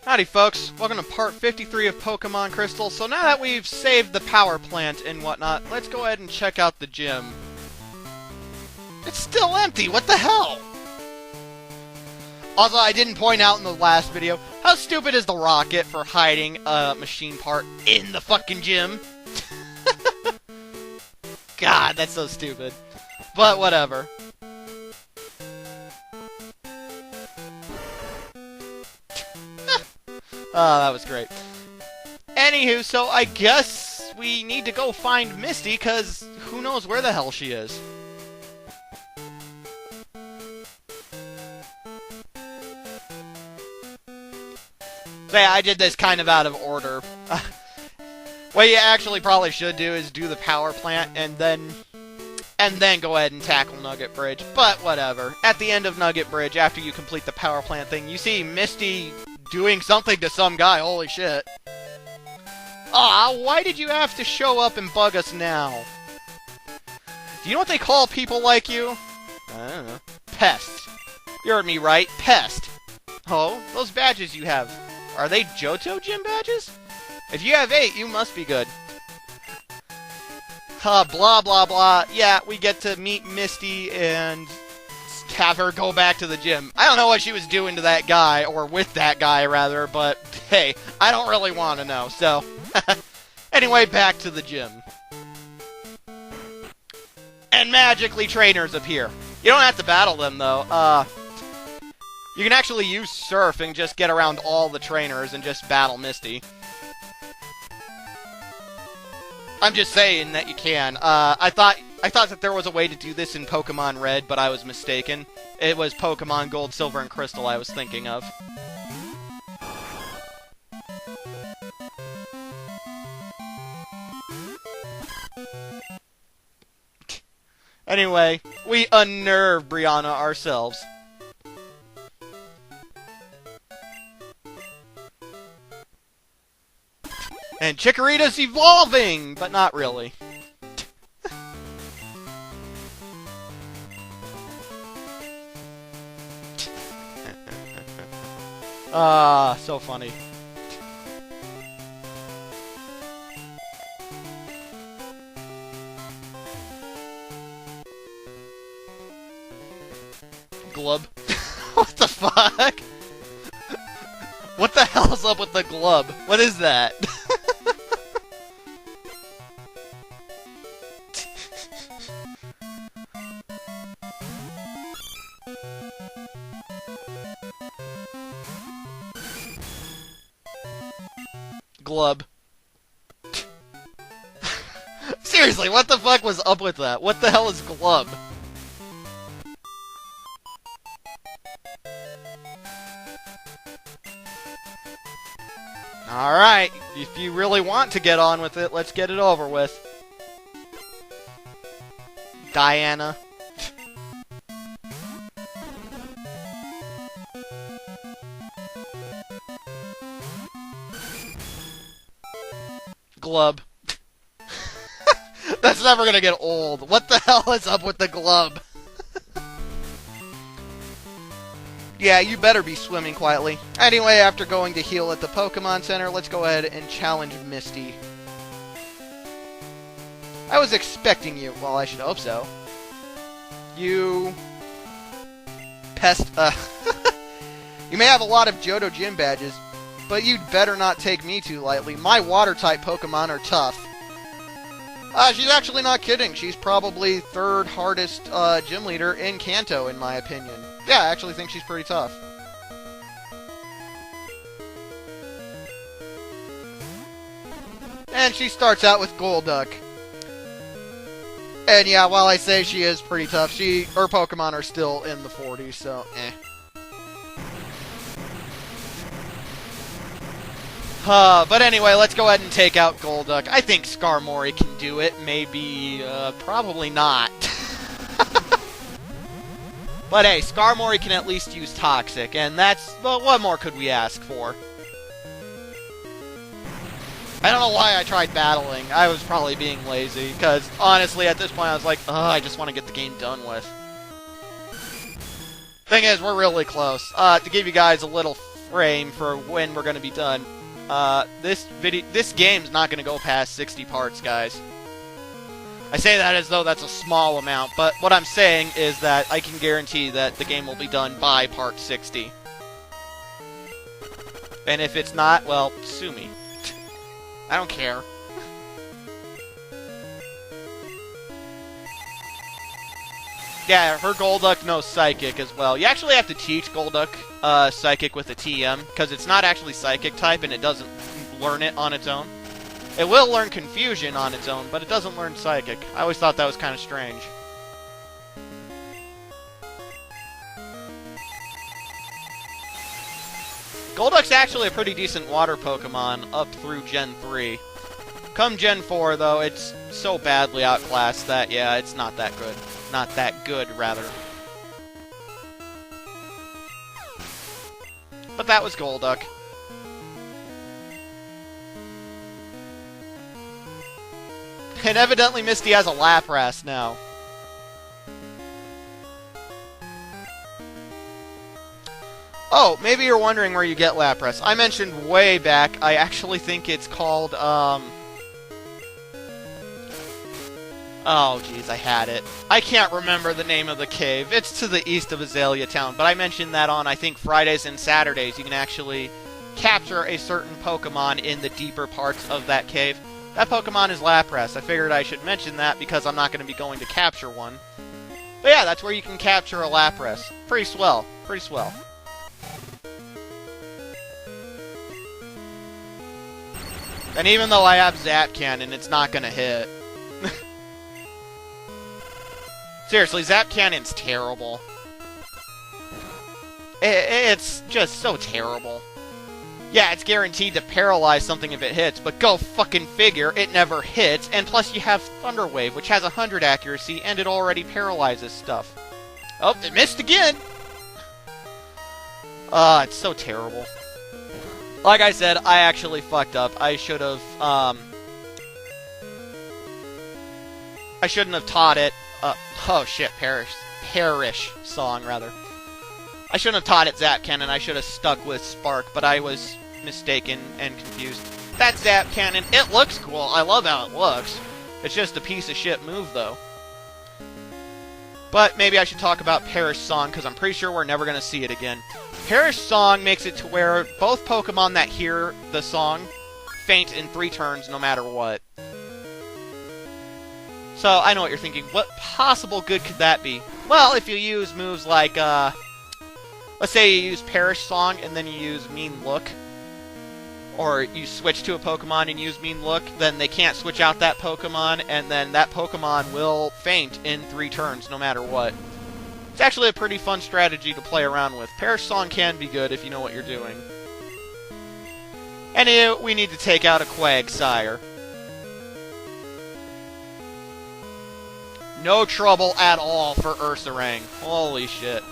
Howdy folks, welcome to part 53 of Pokemon Crystal. So now that we've saved the power plant and whatnot, let's go ahead and check out the gym. It's still empty, what the hell? Also, I didn't point out in the last video, how stupid is the Rocket for hiding a machine part in the fucking gym? God, that's so stupid. But whatever. Oh, that was great. Anywho, so I guess we need to go find Misty, because who knows where the hell she is. So yeah, I did this kind of out of order. What you actually probably should do is do the power plant, and then go ahead and tackle Nugget Bridge. But whatever. At the end of Nugget Bridge, after you complete the power plant thing, you see Misty doing something to some guy, holy shit. Ah, why did you have to show up and bug us now? Do you know what they call people like you? I don't know. Pest. You heard me right, pest. Oh, those badges you have, are they Johto Gym badges? If you have 8, you must be good. Blah blah blah. Yeah, we get to meet Misty and have her go back to the gym. I don't know what she was doing to that guy, or with that guy, rather, but hey, I don't really want to know, so... Anyway, back to the gym. And magically trainers appear. You don't have to battle them, though. You can actually use Surf and just get around all the trainers and just battle Misty. I'm just saying that you can. I thought that there was a way to do this in Pokemon Red, but I was mistaken. It was Pokemon Gold, Silver, and Crystal I was thinking of. Anyway, we unnerve Brianna ourselves. And Chikorita's evolving, but not really. Ah, so funny. Glub. What the fuck? What the hell's up with the glub? What is that? Glub. Seriously, what the fuck was up with that? What the hell is glub? Alright, if you really want to get on with it, let's get it over with. Diana. Glub. That's never gonna get old. What the hell is up with the glub? Yeah, you better be swimming quietly. Anyway, after going to heal at the Pokemon Center, let's go ahead and challenge Misty. I was expecting you. Well, I should hope so. You... pest... You may have a lot of Johto Gym badges, but you'd better not take me too lightly. My Water-type Pokemon are tough. She's actually not kidding. She's probably third hardest gym leader in Kanto, in my opinion. Yeah, I actually think she's pretty tough. And she starts out with Golduck. And yeah, while I say she is pretty tough, her Pokemon are still in the 40s, so eh. But anyway, let's go ahead and take out Golduck. I think Skarmory can do it. Maybe, probably not. But hey, Skarmory can at least use Toxic, and that's... well, what more could we ask for? I don't know why I tried battling. I was probably being lazy, because honestly, at this point, I was like, ugh, I just want to get the game done with. Thing is, we're really close. To give you guys a little frame for when we're gonna be done. This game's not gonna go past 60 parts, guys. I say that as though that's a small amount, but what I'm saying is that I can guarantee that the game will be done by part 60. And if it's not, well, sue me. I don't care. Yeah, her Golduck knows Psychic as well. You actually have to teach Golduck Psychic with a TM, because it's not actually Psychic type and it doesn't learn it on its own. It will learn Confusion on its own, but it doesn't learn Psychic. I always thought that was kind of strange. Golduck's actually a pretty decent water Pokemon up through Gen 3. Come Gen 4, though, it's so badly outclassed that, yeah, it's not that good. Not that good, rather. But that was Golduck. And evidently Misty has a Lapras now. Oh, maybe you're wondering where you get Lapras. I mentioned way back, I actually think it's called, oh, jeez, I had it. I can't remember the name of the cave. It's to the east of Azalea Town, but I mentioned that on, I think, Fridays and Saturdays. You can actually capture a certain Pokemon in the deeper parts of that cave. That Pokemon is Lapras. I figured I should mention that because I'm not going to be going to capture one. But yeah, that's where you can capture a Lapras. Pretty swell. Pretty swell. And even though I have Zap Cannon, it's not going to hit. Seriously, Zap Cannon's terrible. It's just so terrible. Yeah, it's guaranteed to paralyze something if it hits, but go fucking figure, it never hits, and plus you have Thunder Wave, which has 100 accuracy, and it already paralyzes stuff. Oh, it missed again! It's so terrible. Like I said, I actually fucked up. I should have, I shouldn't have taught it, oh shit, Perish Song, rather. I shouldn't have taught it Zap Cannon, I should have stuck with Spark, but I was mistaken and confused. That Zap Cannon, it looks cool, I love how it looks. It's just a piece of shit move, though. But maybe I should talk about Perish Song, because I'm pretty sure we're never going to see it again. Perish Song makes it to where both Pokemon that hear the song faint in 3 turns no matter what. So, I know what you're thinking. What possible good could that be? Well, if you use moves like, let's say you use Perish Song and then you use Mean Look, or you switch to a Pokemon and use Mean Look, then they can't switch out that Pokemon, and then that Pokemon will faint in 3 turns no matter what. It's actually a pretty fun strategy to play around with. Perish Song can be good if you know what you're doing. And we need to take out a Quagsire. No trouble at all for Ursaring. Holy shit.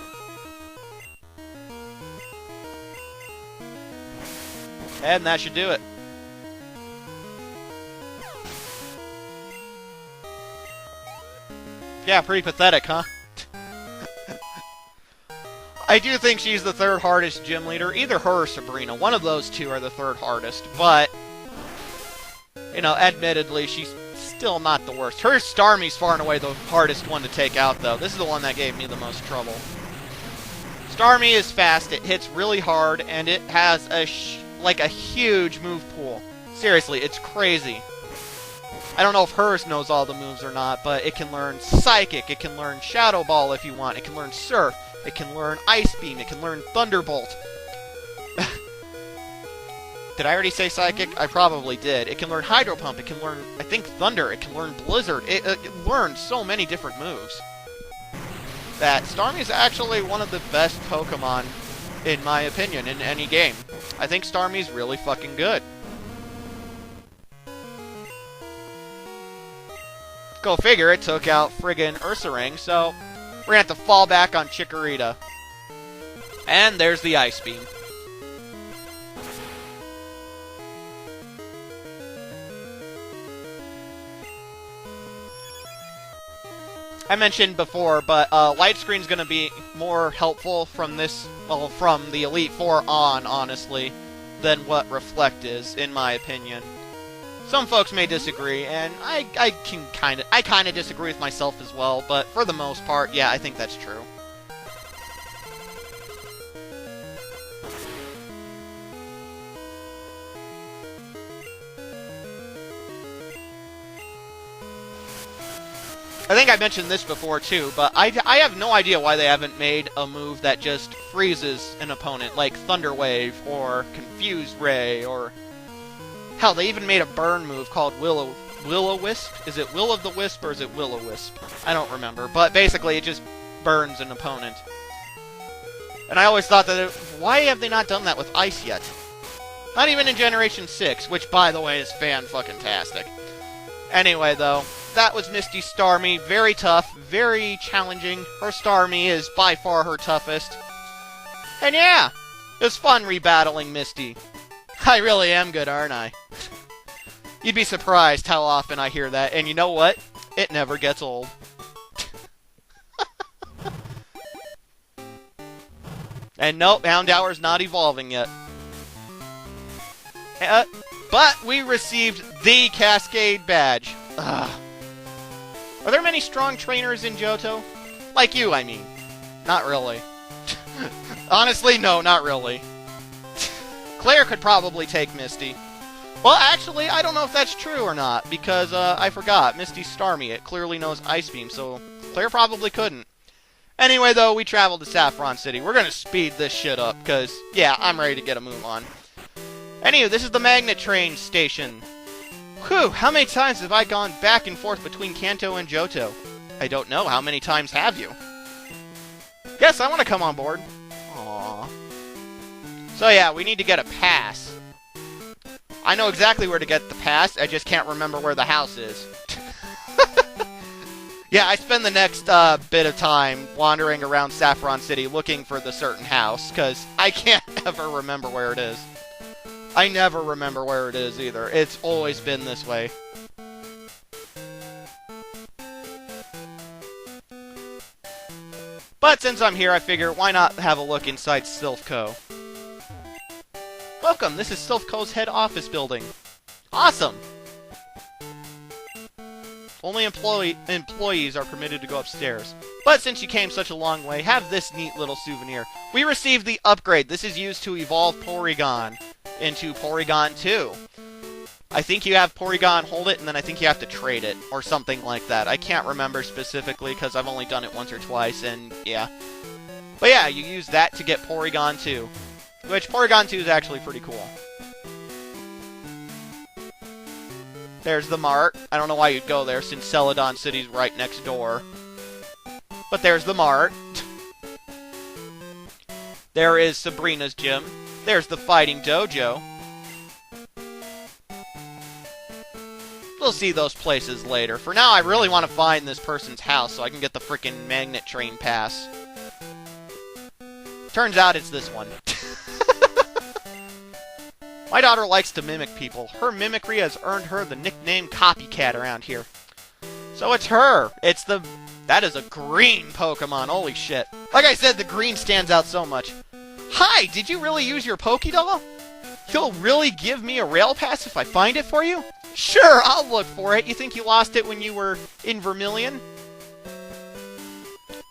And that should do it. Yeah, pretty pathetic, huh? I do think she's the 3rd hardest gym leader. Either her or Sabrina. One of those two are the 3rd hardest. But, you know, admittedly, she's still not the worst. Her Starmie's far and away the hardest one to take out, though. This is the one that gave me the most trouble. Starmie is fast, it hits really hard, and it has a like a huge move pool. Seriously, it's crazy. I don't know if hers knows all the moves or not, but it can learn Psychic, it can learn Shadow Ball if you want, it can learn Surf, it can learn Ice Beam, it can learn Thunderbolt. Did I already say Psychic? I probably did. It can learn Hydro Pump, it can learn, I think, Thunder, it can learn Blizzard. It learns so many different moves. That Starmie is actually one of the best Pokemon, in my opinion, in any game. I think Starmie's really fucking good. Go figure, it took out friggin' Ursaring, so we're gonna have to fall back on Chikorita. And there's the Ice Beam. I mentioned before, but light screen's going to be more helpful from this, well, from the Elite Four on, honestly, than what Reflect is, in my opinion. Some folks may disagree, and I kind of disagree with myself as well, but for the most part, yeah, I think that's true. I think I mentioned this before too, but I have no idea why they haven't made a move that just freezes an opponent, like Thunder Wave or Confused Ray, or hell, they even made a burn move called Will-O-Wisp. Is it Will of the Wisp or is it Will-O-Wisp? I don't remember, but basically it just burns an opponent. And I always thought that why have they not done that with Ice yet? Not even in Generation 6, which by the way is fan-fucking-tastic. Anyway, though, that was Misty Starmie. Very tough, very challenging. Her Starmie is by far her toughest. And yeah, it was fun rebattling Misty. I really am good, aren't I? You'd be surprised how often I hear that, and you know what? It never gets old. And nope, Houndour's not evolving yet. But we received the Cascade Badge. Ugh. Are there many strong trainers in Johto? Like you, I mean. Not really. Honestly, no, not really. Claire could probably take Misty. Well, actually, I don't know if that's true or not, because I forgot. Misty's Starmie. It clearly knows Ice Beam, so Claire probably couldn't. Anyway, though, we traveled to Saffron City. We're going to speed this shit up, because, yeah, I'm ready to get a move on. Anyway, this is the Magnet Train station. Whew, how many times have I gone back and forth between Kanto and Johto? I don't know. How many times have you? Yes, I want to come on board. Aww. So yeah, we need to get a pass. I know exactly where to get the pass, I just can't remember where the house is. Yeah, I spend the next bit of time wandering around Saffron City looking for the certain house, because I can't ever remember where it is. I never remember where it is either. It's always been this way. But since I'm here, I figure why not have a look inside Silph Co. Welcome, this is Silph Co.'s head office building. Awesome! Only employees are permitted to go upstairs. But since you came such a long way, have this neat little souvenir. We received the upgrade. This is used to evolve Porygon into Porygon 2. I think you have Porygon hold it, and then I think you have to trade it, or something like that. I can't remember specifically, because I've only done it once or twice, and yeah. But yeah, you use that to get Porygon 2. Which, Porygon 2 is actually pretty cool. There's the Mart. I don't know why you'd go there, since Celadon City's right next door. But there's the Mart. There is Sabrina's gym. There's the Fighting Dojo. We'll see those places later. For now, I really want to find this person's house so I can get the frickin' Magnet Train pass. Turns out it's this one. My daughter likes to mimic people. Her mimicry has earned her the nickname Copycat around here. So it's her. That is a green Pokemon. Holy shit. Like I said, the green stands out so much. Hi, did you really use your Pokédoll? You'll really give me a rail pass if I find it for you? Sure, I'll look for it. You think you lost it when you were in Vermilion?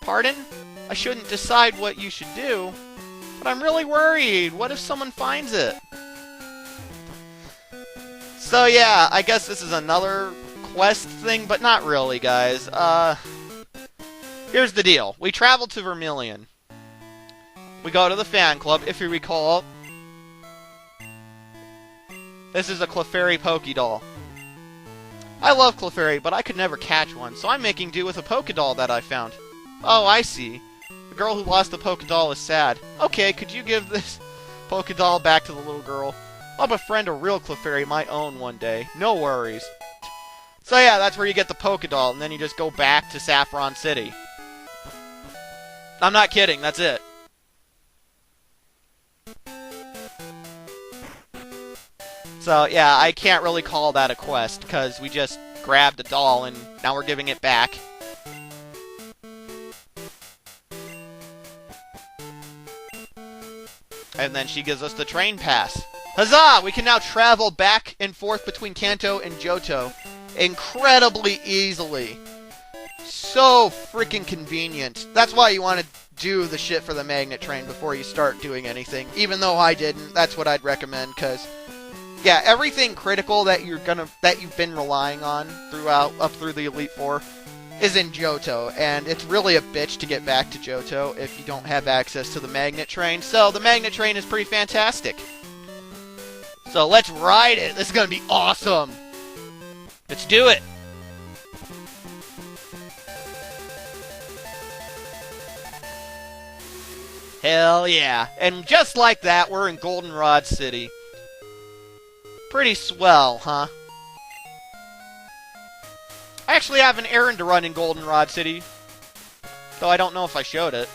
Pardon? I shouldn't decide what you should do, but I'm really worried. What if someone finds it? So yeah, I guess this is another quest thing, but not really, guys. Here's the deal. We travel to Vermilion. We go to the fan club, if you recall. This is a Clefairy Pokédoll. I love Clefairy, but I could never catch one, so I'm making do with a Pokédoll that I found. Oh, I see. The girl who lost the Pokédoll is sad. Okay, could you give this Pokédoll back to the little girl? I'll befriend a real Clefairy my own one day. No worries. So yeah, that's where you get the Pokédoll, and then you just go back to Saffron City. I'm not kidding, that's it. So yeah, I can't really call that a quest, because we just grabbed a doll and now we're giving it back. And then she gives us the train pass. Huzzah! We can now travel back and forth between Kanto and Johto incredibly easily. So freaking convenient. That's why you want to do the shit for the magnet train before you start doing anything. Even though I didn't, that's what I'd recommend, because yeah, everything critical that you've been relying on up through the Elite Four is in Johto, and it's really a bitch to get back to Johto if you don't have access to the magnet train. So the magnet train is pretty fantastic. So let's ride it. This is gonna be awesome. Let's do it. Hell yeah. And just like that, we're in Goldenrod City. Pretty swell, huh? I actually have an errand to run in Goldenrod City, though I don't know if I showed it.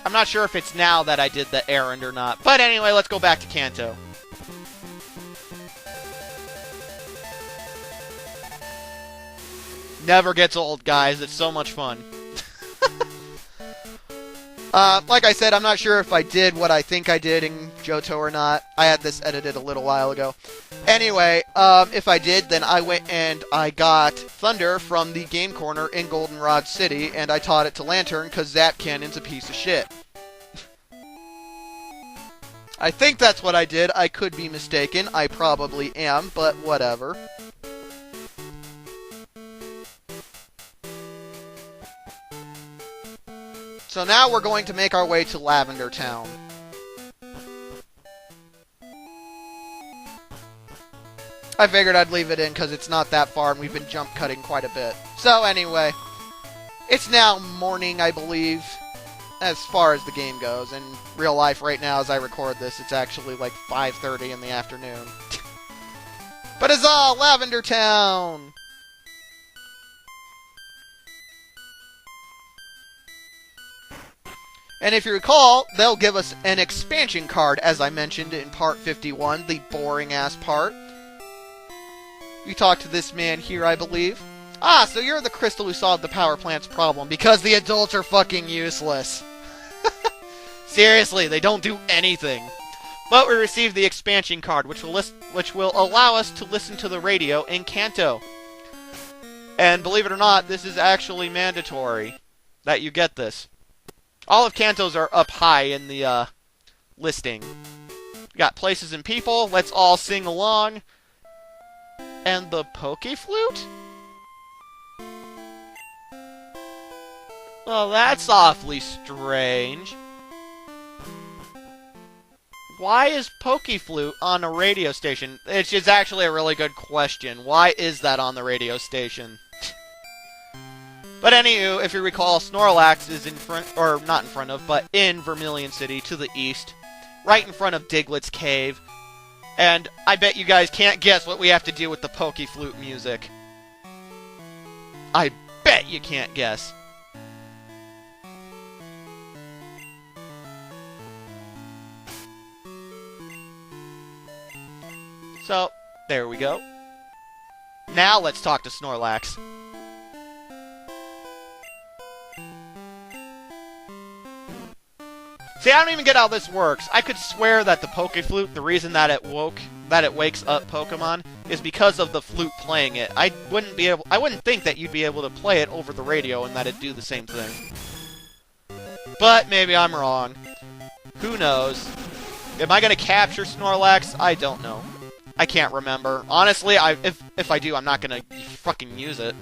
I'm not sure if it's now that I did the errand or not. But anyway, let's go back to Kanto. Never gets old, guys. It's so much fun. Like I said, I'm not sure if I did what I think I did in Johto or not. I had this edited a little while ago. Anyway, if I did, then I went and I got Thunder from the Game Corner in Goldenrod City, and I taught it to Lantern, because Zap Cannon's a piece of shit. I think that's what I did. I could be mistaken. I probably am, but whatever. So now we're going to make our way to Lavender Town. I figured I'd leave it in because it's not that far and we've been jump cutting quite a bit. So anyway, it's now morning, I believe, as far as the game goes. In real life right now, as I record this, it's actually like 5:30 in the afternoon. But huzzah, Lavender Town! And if you recall, they'll give us an expansion card, as I mentioned in Part 51, the boring-ass part. We talked to this man here, I believe. Ah, so you're the crystal who solved the power plant's problem, because the adults are fucking useless. Seriously, they don't do anything. But we received the expansion card, which will allow us to listen to the radio in Kanto. And believe it or not, this is actually mandatory that you get this. All of Kantos are up high in the listing. We got places and people. Let's all sing along. And the Pokeflute? Well, that's awfully strange. Why is Pokeflute on a radio station? It's actually a really good question. Why is that on the radio station? But anywho, if you recall, Snorlax is in front, or not in front of, but in Vermilion City to the east, right in front of Diglett's Cave. And I bet you guys can't guess what we have to do with the Pokeflute music. I bet you can't guess. So, there we go. Now let's talk to Snorlax. See, I don't even get how this works. I could swear that the Pokeflute, the reason that it wakes up Pokemon, is because of the flute playing it. I wouldn't think that you'd be able to play it over the radio and that it'd do the same thing. But maybe I'm wrong. Who knows? Am I gonna capture Snorlax? I don't know. I can't remember. Honestly, if I do, I'm not gonna fucking use it.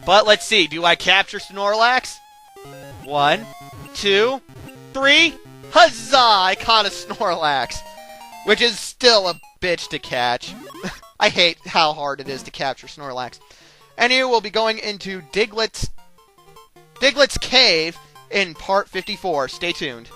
But let's see, do I capture Snorlax? 1, 2, 3. Huzzah! I caught a Snorlax. Which is still a bitch to catch. I hate how hard it is to capture Snorlax. Anyway, we'll be going into Diglett's Cave in Part 54. Stay tuned.